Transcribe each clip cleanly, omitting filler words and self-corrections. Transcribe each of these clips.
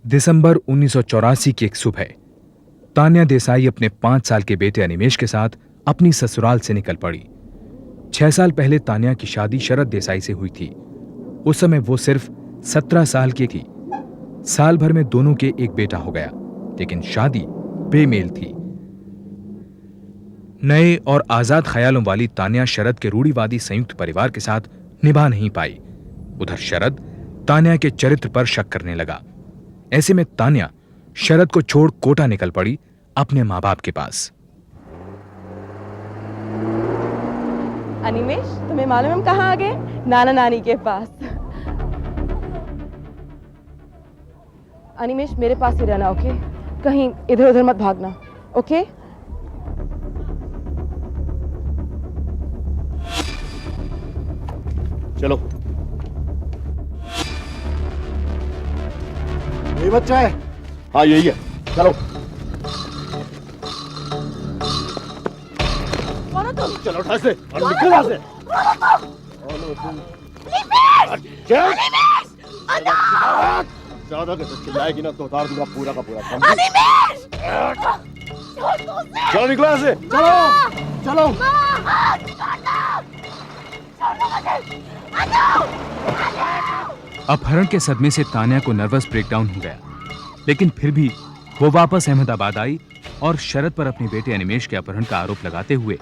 दिसंबर 1984 की एक सुबह तान्या देसाई अपने 5 साल के बेटे अनिमेश के साथ अपनी ससुराल से निकल पड़ी। 6 साल पहले तान्या की शादी शरद देसाई से हुई थी। उस समय वो सिर्फ 17 साल की थी। साल भर में दोनों के एक बेटा हो गया, लेकिन शादी बेमेल थी। नए और आजाद ख्यालों वाली तान्या शरद के रूढ़िवादी संयुक्त परिवार के साथ निभा नहीं पाई। उधर शरद तान्या के चरित्र पर शक करने लगा। ऐसे में तान्या शरद को छोड़ कोटा निकल पड़ी अपने मां बाप के पास। अनिमेश, तुम्हें मालूम हम कहाँ आ गए? नाना नानी के पास। अनिमेश, मेरे पास ही रहना, ओके? कहीं इधर उधर मत भागना, ओके? चलो। यही बच्चा है? हाँ, यही है। चलो। कौन हो तुम? चलो ठाक से और निकल वहां से। ज्यादा चिल्लाएगी ना तो उतार दूंगा पूरा का पूरा। चलो निकलो यहाँ से। चलो चलो। अपहरण के सदमे से तान्या को नर्वस ब्रेकडाउन हो गया, लेकिन फिर भी वो वापस अहमदाबाद आई और शरद पर अपने बेटे अनिमेश के अपहरण का आरोप लगाते हुए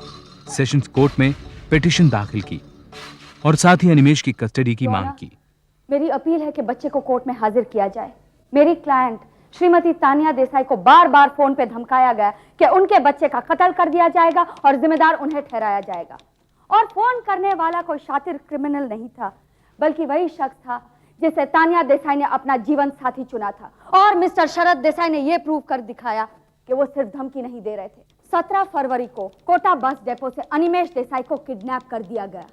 सेशंस कोर्ट में पिटीशन दाखिल की और साथ ही अनिमेश की कस्टडी की मांग की। मेरी अपील है कि बच्चे को कोर्ट में हाजिर किया जाए। मेरी क्लाइंट श्रीमती तान्या देसाई को बार बार फोन पे धमकाया गया कि उनके बच्चे का कत्ल कर दिया जाएगा और जिम्मेदार उन्हें ठहराया जाएगा। और फोन करने वाला कोई शातिर क्रिमिनल नहीं था, बल्कि वही शख्स था जिसे तान्या देसाई ने अपना जीवन साथी चुना था। और मिस्टर शरद देसाई ने यह प्रूव कर दिखाया कि वो सिर्फ धमकी नहीं दे रहे थे। 17 फरवरी को कोटा बस डिपो से अनिमेश देसाई को किडनैप कर दिया गया।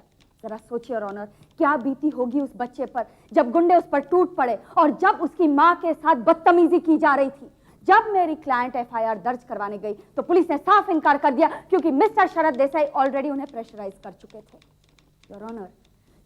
जरा सोचिए योर ऑनर, क्या बीती होगी उस बच्चे पर जब गुंडे उस पर टूट पड़े और जब उसकी मां के साथ बदतमीजी की जा रही थी। जब मेरी क्लाइंट एफआईआर दर्ज करवाने गई तो पुलिस ने साफ इनकार कर दिया, क्योंकि मिस्टर शरद देसाई ऑलरेडी उन्हें प्रेशराइज कर चुके थे। योर ऑनर,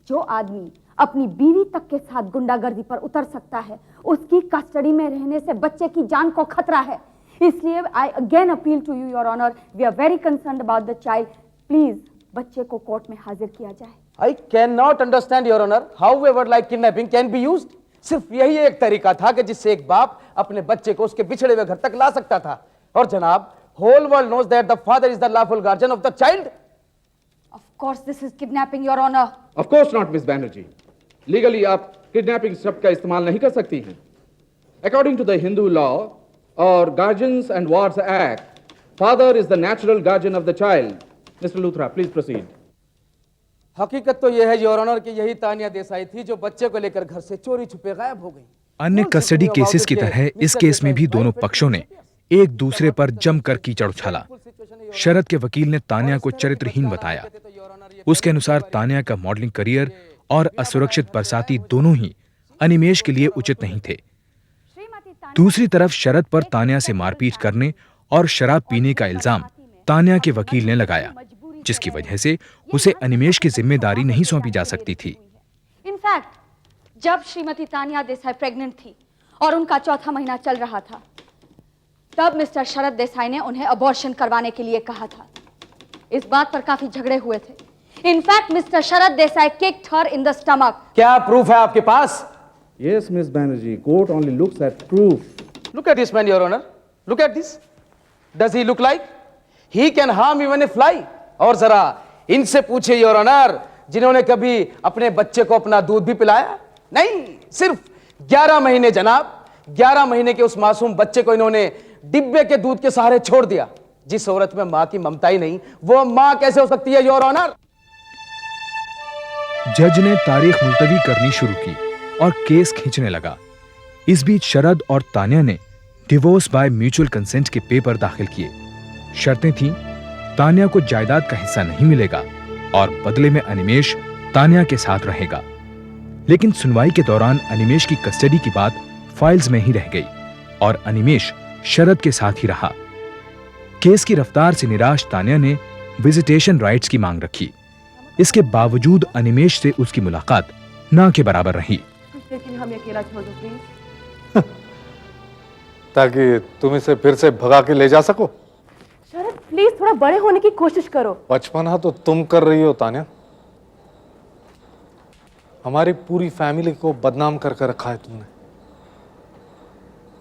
जो आदमी अपनी बीवी तक के साथ गुंडागर्दी पर उतर सकता है, उसकी कस्टडी में रहने से बच्चे की जान को खतरा है। इसलिए I again appeal to you your honour, we are very concerned about the child. Please बच्चे को कोर्ट में हाजिर किया जाए। I cannot understand, Your Honor, how a word like kidnapping can be used. सिर्फ यही एक तरीका था कि जिससे एक बाप अपने बच्चे को उसके बिछड़े हुए घर तक ला सकता था। और जनाब, whole world knows that the father is the lawful guardian of the child. Of course, this is kidnapping, Your Honor. Of course not, Miss Banerjee. Legally, आप kidnapping शब्द का इस्तेमाल नहीं कर सकती हैं. According to the Hindu law or Guardians and Wards Act, father is the natural guardian of the child. Mr. Luthra, please proceed. हकीकत तो यह है योर ऑनर कि यही तान्या देसाई थी जो बच्चे को लेकर घर से चोरी छुपे गायब हो गई। अन्य कस्टडी केसेस की तरह इस केस में भी दोनों पक्षों ने एक दूसरे पर जमकर कीचड़ उछाला। शरद के वकील ने तान्या को चरित्रहीन बताया। उसके अनुसार तान्या का मॉडलिंग करियर और असुरक्षित बरसाती दोनों ही अनिमेश के लिए उचित नहीं थे। दूसरी तरफ शरद पर तान्या से मारपीट करने और शराब पीने का इल्जाम तान्या के वकील ने लगाया, जिसकी वजह से उसे अनिमेश की जिम्मेदारी नहीं सौंपी जा सकती थी। इनफैक्ट जब श्रीमती तान्या देसाई प्रेग्नेंट थी और उनका चौथा महीना चल रहा था, तब मिस्टर शरद देसाई ने उन्हें अबॉर्शन करवाने के लिए कहा था। इस बात पर काफी झगड़े हुए थे। In fact mister Sharad Desai kicked her in the stomach. क्या प्रूफ है आपके पास? Yes, Miss Banerjee. Court only looks at proof. Look at this man, Your Honor. Look at this. Does he look like? He can harm even a fly. और जरा इनसे पूछे your honour, जिन्होंने कभी अपने बच्चे को अपना दूध भी पिलाया नहीं। सिर्फ 11 महीने जनाब, 11 महीने के उस मासूम बच्चे को इन्होंने डिब्बे के दूध के सहारे छोड़ दिया। जिस औरत में मां की ममता ही नहीं, वो मां कैसे हो सकती है योर ऑनर? जज ने तारीख मुलतवी करनी शुरू की और केस खींचने लगा। इस बीच शरद और तान्या ने डिवोर्स बाय म्यूचुअल कंसेंट के पेपर दाखिल किए। शर्तें थीं, तान्या को जायदाद का हिस्सा नहीं मिलेगा और बदले में अनिमेश तान्या के साथ रहेगा। लेकिन सुनवाई के दौरान अनिमेश की कस्टडी की बात फाइल्स में ही रह गई और अनिमेश शरद के साथ ही रहा। केस की रफ्तार से निराश तान्या ने विजिटेशन राइट्स की मांग रखी। इसके बावजूद अनिमेश से उसकी मुलाकात ना के बराबर रही। कुछ देर के लिए हमें अकेला छोड़ दो प्लीज। ताकि तुम इसे फिर से भगा के ले जा सको। शरद प्लीज थोड़ा बड़े होने की कोशिश करो। बचपना तो तुम कर रही हो तान्या। हमारी पूरी फैमिली को बदनाम करके रखा है तुमने।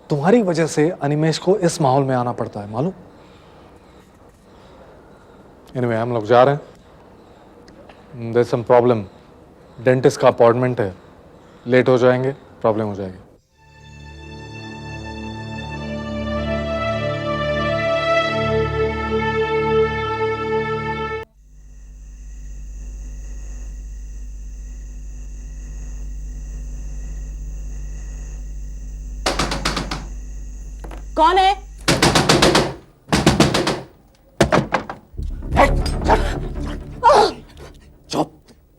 तुम्हारी वजह से अनिमेश को इस माहौल में आना पड़ता है, मालूम? एनीवे, हम लोग जा रहे हैं। There is some problem, dentist का अपॉइंटमेंट है, लेट हो जाएंगे, प्रॉब्लम हो जाएगी। कौन है? चुप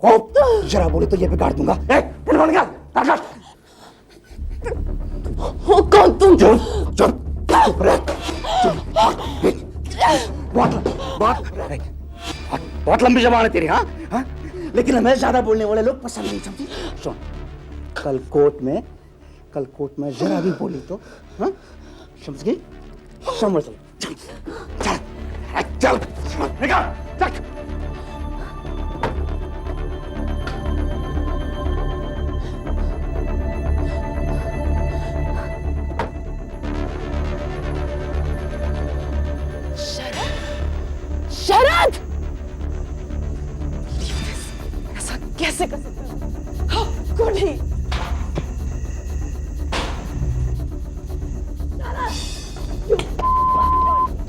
चुप, जरा बोले तो ये बिगाड़ दूंगा। टेलीफोन निकाल, ताकत। हो कौन तुम? चुप चुप चुप रह। बहुत लंबी जबान है तेरी। हाँ हाँ, लेकिन हमें ज्यादा बोलने वाले लोग पसंद नहीं, समझी? सुन, कल कोर्ट में जरा भी बोली तो, हाँ, समझ गई? समझ लो। चल चल चल निकाल, चल। शरद! ऐसा कैसे कर सकते हो? कौन है?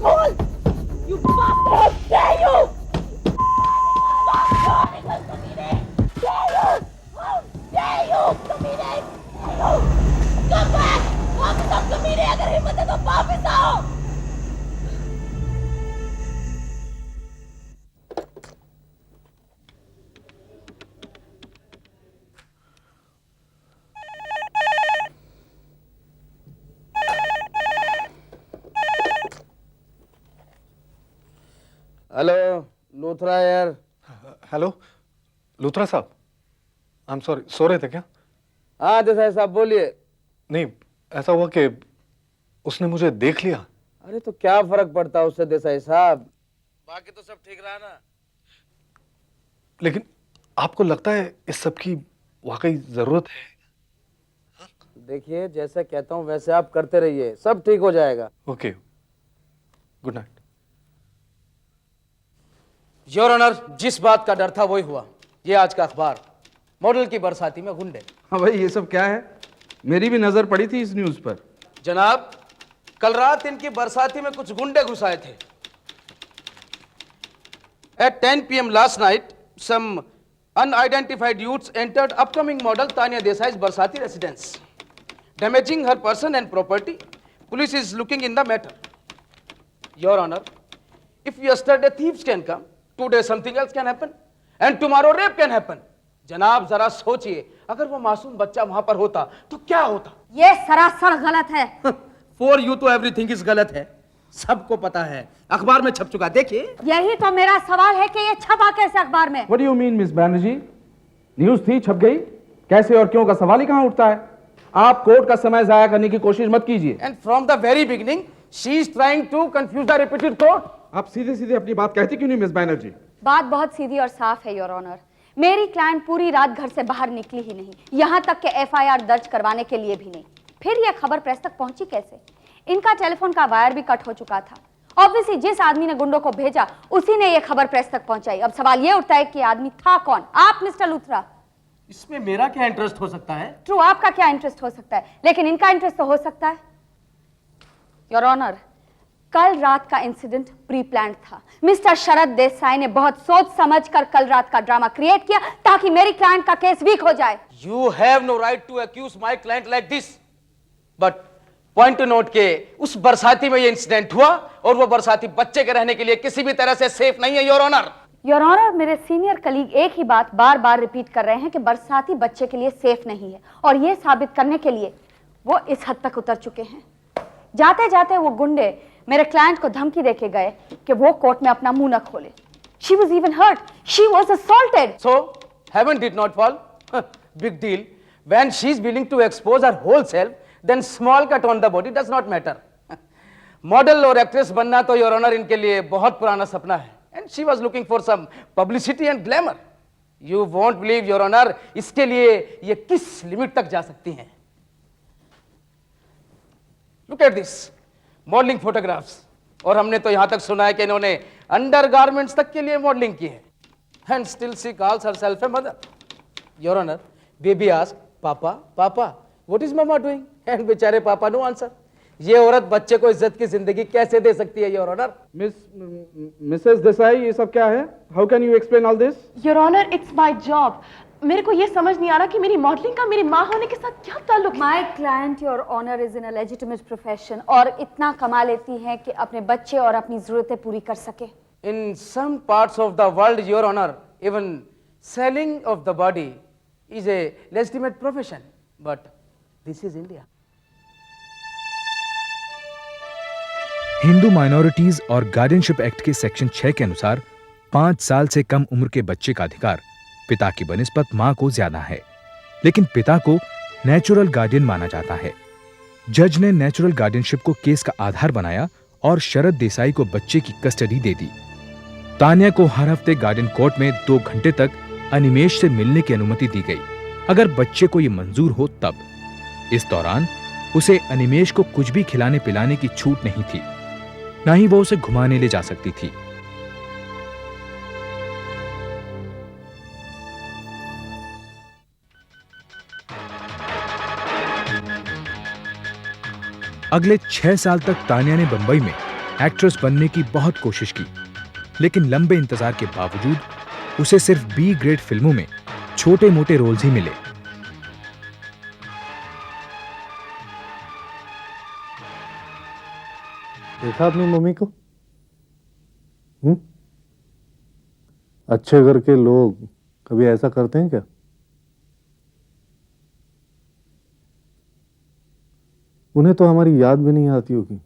कौन? You bastard! How dare you! How dare you! कमीने! Come back! हम सब कमीने, अगर हिम्मत है तो वापस आओ! हेलो लूथरा यार। हेलो लूथरा साहब, आई एम सॉरी, सो रहे थे क्या? हाँ देसाई साहब बोलिए। नहीं, ऐसा हुआ कि उसने मुझे देख लिया। अरे तो क्या फर्क पड़ता है उससे देसाई साहब, बाकी तो सब ठीक रहा ना। लेकिन आपको लगता है इस सब की वाकई जरूरत है? देखिए जैसा कहता हूँ वैसे आप करते रहिए, सब ठीक हो जाएगा। Okay, good night. Your honour, जिस बात का डर था वही हुआ। ये आज का अखबार, मॉडल की बरसाती में गुंडे। हाँ भाई, ये सब क्या है? मेरी भी नजर पड़ी थी इस न्यूज पर। जनाब, कल रात इनकी बरसाती में कुछ गुंडे घुस आए थे। At 10 p.m. last night, some unidentified youths entered upcoming model Tanya Desai's Barsati residence, damaging her person and property. Police is looking in the matter. Your Honor, if yesterday thieves can come, today something else can happen, and tomorrow rape can happen. जनाब जरा सोचिए, अगर वो मासूम बच्चा वहां पर होता तो क्या होता? ये सरासर गलत है। फॉर यू तो एवरीथिंग इज गलत है, सबको पता है, अखबार में छप चुका। देखिए, यही तो मेरा सवाल है कि ये छपा कैसे अखबार में? What do you mean, miss Banerjee? News थी, छप गई, कैसे और क्यों का सवाल ही कहां उठता है? आप कोर्ट का समय जाया करने की कोशिश मत कीजिए। And from the very beginning she is trying to confuse the repeated court. आप सीधे सीधे अपनी बात कहती क्यों नहीं, मिस बैनर्जी? बात बहुत सीधी और साफ है योर ऑनर। मेरी क्लाइंट पूरी रात घर से बाहर निकली ही नहीं, यहाँ तक कि एफआईआर दर्ज करवाने के लिए भी नहीं। फिर यह खबर प्रेस तक पहुंची कैसे? इनका टेलीफोन का वायर भी कट हो चुका था। ऑब्वियसली जिस आदमी ने गुंडों को भेजा उसी ने यह खबर प्रेस तक पहुंचाई। अब सवाल यह उठता है कि आदमी था कौन? आप मिस्टर लूथरा। इसमें मेरा क्या इंटरेस्ट हो सकता है? ट्रू, आपका क्या इंटरेस्ट हो सकता है, लेकिन इनका इंटरेस्ट तो हो सकता है। योर ऑनर, कल रात का इंसिडेंट प्री प्लान्ड था। मिस्टर शरद देसाई ने बहुत सोच समझकर कल रात का ड्रामा क्रिएट किया ताकि मेरी क्लाइंट का केस वीक हो जाए। You have no right to accuse my client like this, but point to note के उस बरसाती में ये इंसिडेंट हुआ और वो बरसाती बच्चे के रहने के लिए किसी भी तरह से सेफ नहीं है। योर ऑनर, योर ऑनर, मेरे सीनियर कलीग एक ही बात बार बार रिपीट कर रहे हैं कि बरसाती बच्चे के लिए सेफ नहीं है, और यह साबित करने के लिए वो इस हद तक उतर चुके हैं। जाते जाते वो गुंडे मेरे क्लाइंट को धमकी देके गए कि वो कोर्ट में अपना मुंह न खोले। She was even hurt. She was assaulted. so heaven did not fall. Big deal. When she is willing to expose her whole self, then small cut on the body does not matter. Model और actress बनना तो your honour इनके लिए बहुत पुराना सपना है. And she was looking for some publicity and glamour. You won't believe your honour, इसके लिए ये किस लिमिट तक जा सकती हैं. Look at this modelling photographs. और हमने तो यहां तक सुना है कि इन्होंने अंडरगारमेंट्स तक के लिए मॉडलिंग की है. And still she calls herself a mother. Your honour, baby ask, papa papa what is mamma doing? And बेचारे पापा नो आंसर. ये औरत बच्चे को इज्जत की जिंदगी कैसे दे सकती है योर ऑनर? मिसेस देसाई, ये सब क्या है? How can you explain all this? Your honour, it's my job. मेरे को ये समझ नहीं आ रहा कि मेरी मॉडलिंग का मेरी माँ होने के साथ क्या ताल्लुक है. My client your honour is in a legitimate profession और इतना कमा लेती है कि अपने बच्चे और अपनी जरूरतें पूरी कर सके. In some parts of the world, your honor, even selling of the body is a legitimate profession, but this is India. Hindu minorities और गार्डियनशिप एक्ट के सेक्शन 6 के अनुसार 5 साल से कम उम्र के बच्चे का अधिकार पिता की बनिस्बत मां को ज्यादा है, लेकिन पिता को नेचुरल गार्डियन माना जाता है. जज ने नेचुरल गार्डियनशिप को केस का आधार बनाया और शरद देसाई को बच्चे की कस्टडी दे दी. तान्या को हर हफ्ते गार्डियन कोर्ट में 2 घंटे तक अनिमेश से मिलने की अनुमति दी गई, अगर बच्चे को यह मंजूर हो तब. इस दौरान उसे अनिमेश को कुछ भी खिलाने पिलाने की छूट नहीं थी, ना ही वो उसे घुमाने ले जा सकती थी. अगले 6 साल तक तान्या ने बंबई में एक्ट्रेस बनने की बहुत कोशिश की, लेकिन लंबे इंतजार के बावजूद उसे सिर्फ बी ग्रेड फिल्मों में छोटे मोटे रोल्स ही मिले. देखा अपनी मम्मी को? अच्छे घर के लोग कभी ऐसा करते हैं क्या? उन्हें तो हमारी याद भी नहीं आती होगी.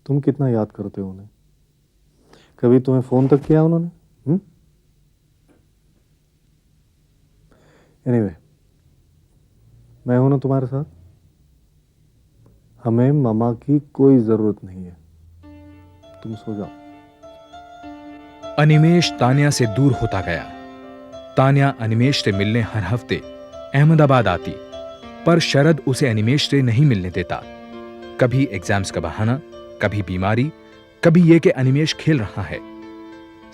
तुम कितना याद करते हो उन्हें? कभी तुम्हें फोन तक किया उन्होंने? एनीवे, मैं हूं ना तुम्हारे साथ. हमें मामा की कोई जरूरत नहीं है. तुम सो जाओ. अनिमेश तान्या से दूर होता गया. तान्या अनिमेश से मिलने हर हफ्ते अहमदाबाद आती, पर शरद उसे अनिमेश से नहीं मिलने देता. कभी एग्जाम्स का बहाना, कभी बीमारी, कभी यह कि अनिमेश खेल रहा है.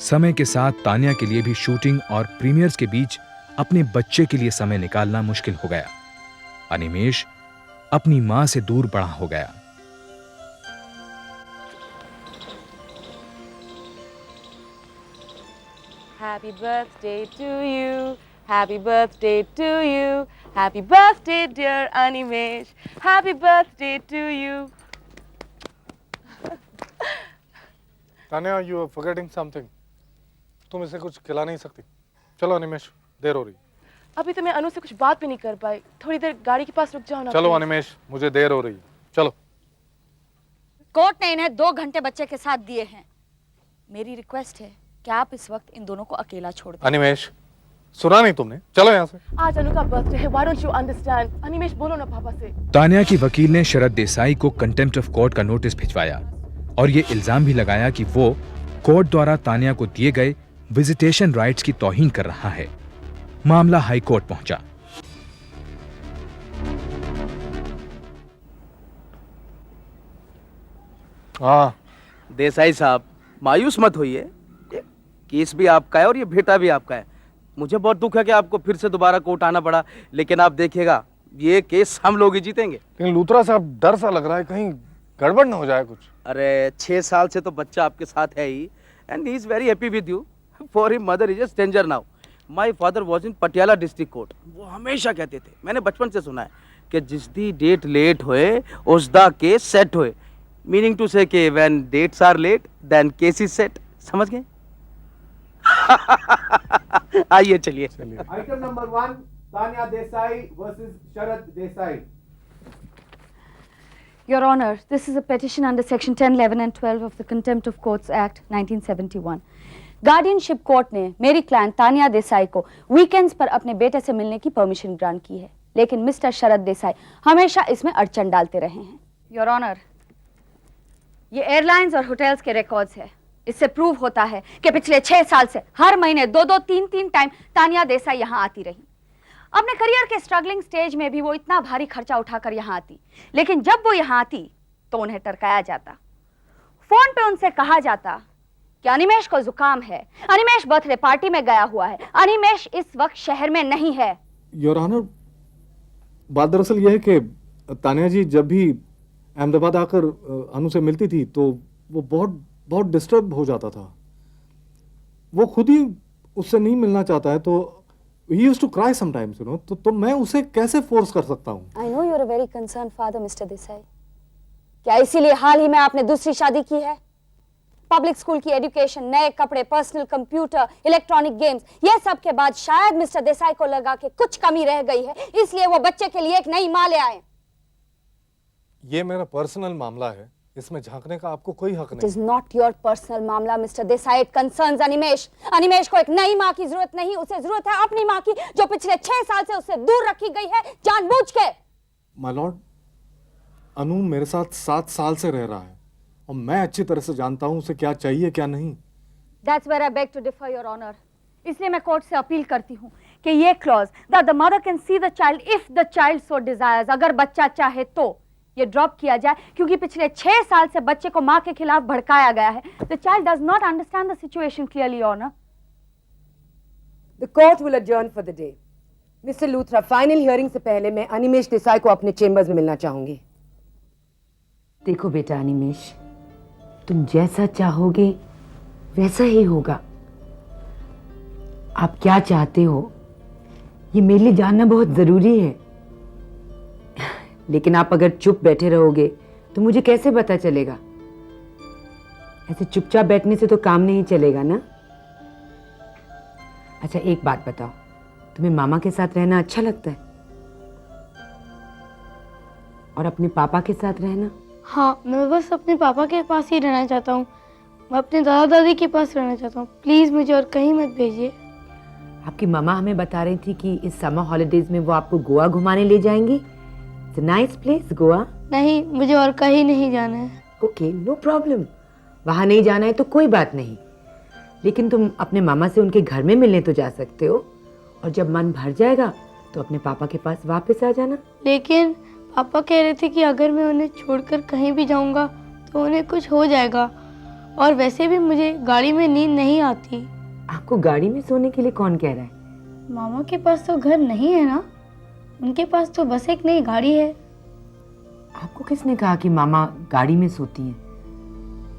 समय के साथ तान्या के लिए भी शूटिंग और प्रीमियर्स के बीच अपने बच्चे के लिए समय निकालना मुश्किल हो गया. अनिमेश अपनी मां से दूर बड़ा हो गया. Happy birthday to you. Happy birthday to you. Happy birthday, dear Animesh. Happy birthday to you. Tanya, you are forgetting something. तुम इसे कुछ खिला नहीं सकती. चलो अनिमेश, देर हो रही. अभी तो मैं अनु से कुछ बात भी नहीं कर पाई. थोड़ी देर गाड़ी के पास रुक जाओ ना. चलो please. अनिमेश, मुझे देर हो रही. चलो. कोर्ट ने इन्हें 2 घंटे बच्चे के साथ दिए हैं. मेरी रिक्वेस्ट है कि आप इस वक्त इन दोनों को अकेला छोड़ दें. अनिमेश, सुना नहीं तुमने? चलो यहाँ से. आज अनु का बर्थडे है. Why don't you understand? Animesh, बोलो ना पापा से. तान्या की वकील ने शरद देसाई को कंटेम्प्ट ऑफ कोर्ट का नोटिस भिजवाया और ये इल्जाम भी लगाया कि वो कोर्ट द्वारा तान्या को दिए गए विजिटेशन राइट्स की तौहीन कर रहा है. मामला हाई कोर्ट पहुंचा. हाँ, देसाई साहब, मायूस मत होइए. केस भी आपका है और ये बेटा भी आपका है. मुझे बहुत दुख है कि आपको फिर से दोबारा कोर्ट आना पड़ा, लेकिन आप देखिएगा ये केस हम लोग ही जीतेंगे. लेकिन लूथरा साहब, डर सा लग रहा है कहीं गड़बड़ ना हो जाए कुछ. अरे 6 साल से तो बच्चा आपके साथ है ही, and he is very happy with you. For him mother is a stranger now. My father was in Patiala district court. वो हमेशा कहते थे, मैंने बचपन से सुना है कि जिस दी डेट लेट होए उस दा केस सेट होए. मीनिंग टू से कि when dates are late then case is set. समझ गए? आइए चलिए. Item number 1, Tanya Desai versus Sharad Desai. Your Honor, this is a petition under Section 10, 11 and 12 of the Contempt of Courts Act 1971. Guardianship court ने मेरी client Tanya Desai को weekends पर अपने बेटे से मिलने की परमिशन ग्रांट की है. लेकिन मिस्टर शरद देसाई हमेशा इसमें अड़चन डालते रहे हैं। योर ऑनर, ये एयरलाइंस और होटल्स के रिकॉर्ड्स है। इससे प्रूव होता है कि पिछले 6 साल से हर महीने 2-2, 3-3 टाइम तानिया देसाई यहाँ आती रही। अपने करियर के स्ट्रगलिंग स्टेज में भी वो इतना भारी खर्चा उठाकर यहाँ आती, लेकिन जब वो यहाँ आती तो उन्हें टरकाया जाता। फोन पे उनसे कहा जाता कि अनिमेश को जुकाम है, अनिमेश बर्थडे पार्टी में गया हुआ है, अनिमेश इस वक्त शहर में नहीं है। योर ऑनर, बात दरअसल यह है कि तानिया जी जब भी अहमदाबाद आकर अनु से मिलती थी तो वो बहुत बहुत डिस्टर्ब हो जाता था। वो खुद ही उससे नहीं मिलना चाहता है, तो he used to cry sometimes, you know, तो मैं उसे कैसे फोर्स कर सकता हूँ? I know you're a very concerned father, Mr. Desai. क्या इसीलिए हाल ही में आपने दूसरी शादी की है? पब्लिक स्कूल की एजुकेशन, नए कपड़े, पर्सनल कंप्यूटर, इलेक्ट्रॉनिक गेम्स, ये सब के बाद शायद मिस्टर देसाई को लगा कि कुछ कमी रह गई है, इसलिए वो बच्चे के लिए एक नई माँ ले आए। ये मेरा पर्सनल मामला है, इसमें झांकने का आपको कोई हक It नहीं। is not your personal मामला, mister Desai. It concerns Animesh. Animesh को एक नई माँ की जरूरत नहीं, उसे जरूरत है अपनी माँ की, जो पिछले 6 साल से उससे दूर रखी गई है जानबूझ के। माय लॉर्ड, अनु मेरे साथ 7 साल से रह रहा है और मैं अच्छी तरह से जानता हूँ उसे क्या चाहिए क्या नहीं। That's where I beg to differ, Your Honor. इसलिए मैं कोर्ट से अपील करती हूँ कि ये clause that the mother can see the child if the child so desires, अगर बच्चा चाहे तो ये ड्रॉप किया जाए, क्योंकि पिछले 6 साल से बच्चे को माँ के खिलाफ भड़काया गया है। The child does not understand the situation clearly, Your Honor. The court will adjourn for the day. Mr. Luthra, final hearing से पहले मैं अनिमेश देसाई को अपने चेम्बर्स में मिलना चाहूंगी। देखो बेटा अनिमेश, तुम जैसा चाहोगे वैसा ही होगा। आप क्या चाहते हो ये मेरे लिए जानना बहुत जरूरी है। लेकिन आप अगर चुप बैठे रहोगे तो मुझे कैसे पता चलेगा? ऐसे चुपचाप बैठने से तो काम नहीं चलेगा ना। अच्छा एक बात बताओ, तुम्हें मामा के साथ रहना अच्छा लगता है? और अपने पापा के साथ रहना? हाँ, मैं बस अपने पापा के पास ही रहना चाहता हूँ। मैं अपने दादा दादी के पास रहना चाहता हूँ। प्लीज़ मुझे और कहीं मत भेजिए। आपकी मामा हमें बता रही थी कि इस समर हॉलिडेज में वो आपको गोवा घुमाने ले जाएंगी। It's a nice place Goa. नहीं, मुझे और कहीं नहीं जाना है। Okay, no problem. वहाँ नहीं जाना है तो कोई बात नहीं, लेकिन तुम अपने मामा से उनके घर में मिलने तो जा सकते हो, और जब मन भर जाएगा तो अपने पापा के पास वापस आ जाना। लेकिन पापा कह रहे थे कि अगर मैं उन्हें छोड़कर कहीं भी जाऊंगा तो उन्हें कुछ हो जाएगा, और वैसे भी मुझे गाड़ी में नींद नहीं आती। आपको गाड़ी में सोने के लिए कौन कह रहा है? मामा के पास तो घर नहीं है ना, उनके पास तो बस एक नई गाड़ी है। आपको किसने कहा कि मामा गाड़ी में सोती हैं?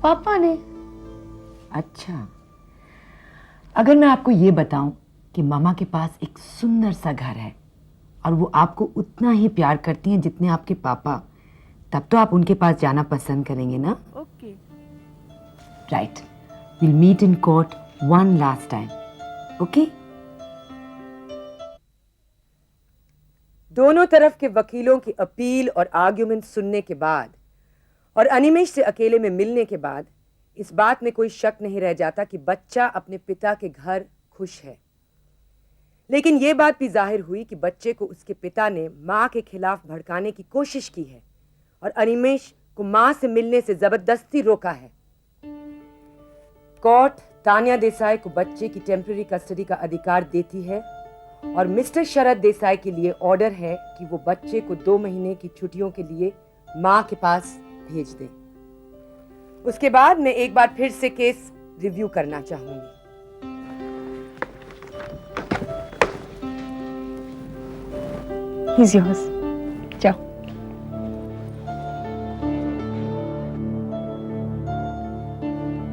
पापा ने। अच्छा, अगर मैं आपको ये बताऊं कि मामा के पास एक सुंदर सा घर है और वो आपको उतना ही प्यार करती हैं जितने आपके पापा, तब तो आप उनके पास जाना पसंद करेंगे ना? Okay. Right, will meet in court one last time, okay? दोनों तरफ के वकीलों की अपील और आर्ग्यूमेंट सुनने के बाद और अनिमेश से अकेले में मिलने के बाद इस बात में कोई शक नहीं रह जाता कि बच्चा अपने पिता के घर खुश है। लेकिन यह बात भी जाहिर हुई कि बच्चे को उसके पिता ने मां के खिलाफ भड़काने की कोशिश की है और अनिमेश को मां से मिलने से जबरदस्ती रोका है। कोर्ट तानिया देसाई को बच्चे की टेम्पररी कस्टडी का अधिकार देती है और मिस्टर शरद देसाई के लिए ऑर्डर है कि वो बच्चे को 2 महीने की छुट्टियों के लिए मां के पास भेज दे। उसके बाद मैं एक बार फिर से केस रिव्यू करना चाहूंगी। He's yours. जाओ।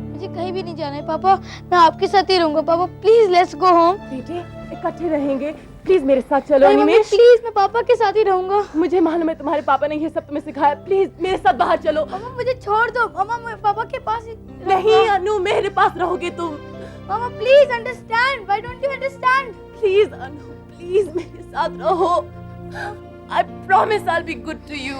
मुझे कहीं भी नहीं जाना है पापा, मैं आपके साथ ही रहूंगा। पापा प्लीज लेट्स गो होम। बेटे इकट्ठे रहेंगे, प्लीज मेरे साथ चलो। नहीं मम्मी प्लीज, मैं पापा के साथ ही रहूंगा। मुझे मालूम है तुम्हारे पापा ने ये सब तुम्हें सिखाया, प्लीज मेरे साथ बाहर चलो। मामा मुझे छोड़ दो, मामा मैं पापा के पास ही नहीं अनु, मेरे पास रहोगे तुम। मामा please understand, why don't you understand? Please Anu, please मेरे साथ रहो। I promise I'll be good to you.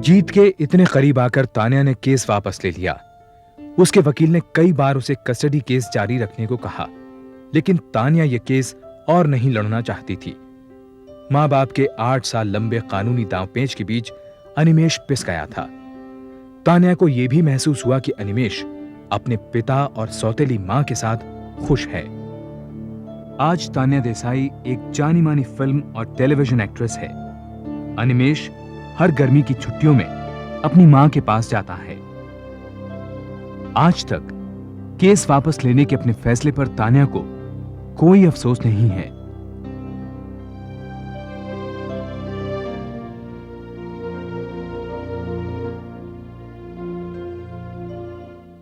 जीत के इतने करीब आकर तान्या ने केस वापस ले लिया। उसके वकील ने कई बार उसे कस्टडी केस जारी रखने को कहा, लेकिन तान्या यह केस और नहीं लड़ना चाहती थी। मां बाप के 8 साल लंबे कानूनी दांवपेच के बीच अनिमेष पिस गया था। तान्या को यह भी महसूस हुआ कि अनिमेष अपने पिता और सौतेली मां के साथ खुश है। आज तान्या देसाई एक जानी मानी फिल्म और टेलीविजन एक्ट्रेस है। अनिमेष हर गर्मी की छुट्टियों में अपनी मां के पास जाता है। आज तक केस वापस लेने के अपने फैसले पर तान्या को कोई अफसोस नहीं है।